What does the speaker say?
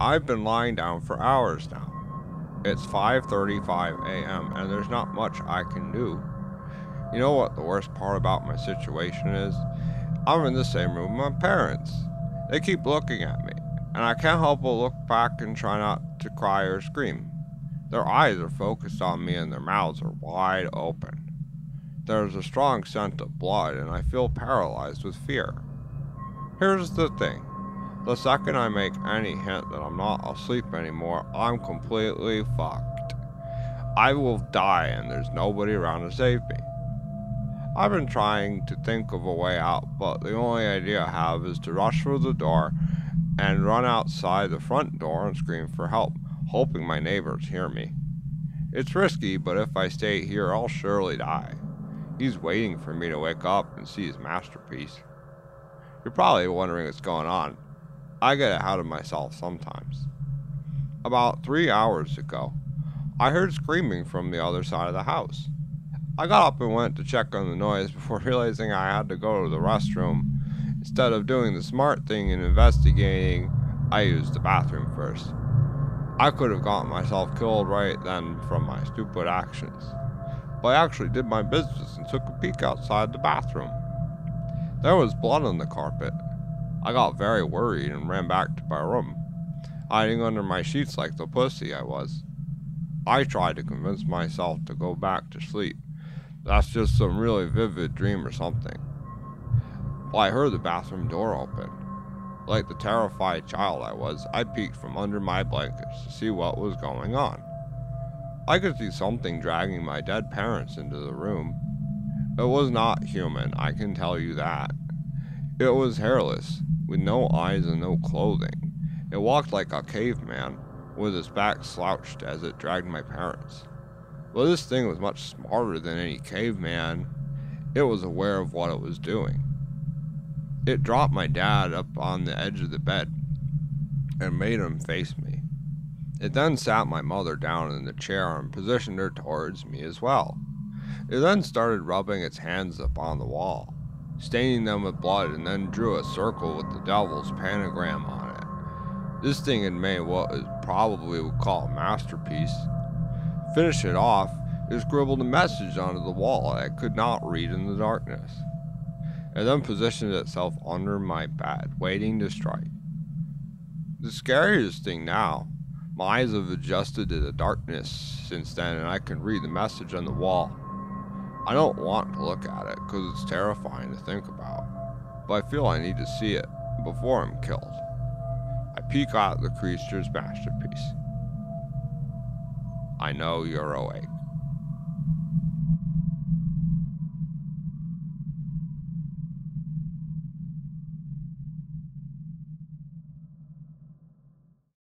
I've been lying down for hours now. It's 5:35 a.m. and there's not much I can do. You know what the worst part about my situation is? I'm in the same room with my parents. They keep looking at me, and I can't help but look back and try not to cry or scream. Their eyes are focused on me and their mouths are wide open. There's a strong scent of blood, and I feel paralyzed with fear. Here's the thing. The second I make any hint that I'm not asleep anymore, I'm completely fucked. I will die and there's nobody around to save me. I've been trying to think of a way out, but the only idea I have is to rush through the door and run outside the front door and scream for help, hoping my neighbors hear me. It's risky, but if I stay here, I'll surely die. He's waiting for me to wake up and see his masterpiece. You're probably wondering what's going on. I get ahead of myself sometimes. About 3 hours ago, I heard screaming from the other side of the house. I got up and went to check on the noise before realizing I had to go to the restroom. Instead of doing the smart thing and investigating, I used the bathroom first. I could have gotten myself killed right then from my stupid actions. But I actually did my business and took a peek outside the bathroom. There was blood on the carpet. I got very worried and ran back to my room, hiding under my sheets like the pussy I was. I tried to convince myself to go back to sleep. That's just some really vivid dream or something. Well, I heard the bathroom door open. Like the terrified child I was, I peeked from under my blankets to see what was going on. I could see something dragging my dead parents into the room. It was not human, I can tell you that. It was hairless, with no eyes and no clothing. It walked like a caveman, with its back slouched as it dragged my parents. But this thing was much smarter than any caveman. It was aware of what it was doing. It dropped my dad up on the edge of the bed and made him face me. It then sat my mother down in the chair and positioned her towards me as well. It then started rubbing its hands upon the wall, staining them with blood, and then drew a circle with the devil's pentagram on it. This thing had made what is probably would call a masterpiece. To finish it off, it scribbled a message onto the wall that I could not read in the darkness. It then positioned itself under my bed, waiting to strike. The scariest thing now, my eyes have adjusted to the darkness since then, and I can read the message on the wall. I don't want to look at it because it's terrifying to think about, but I feel I need to see it before I'm killed. I peek out the creature's masterpiece. I know you're awake.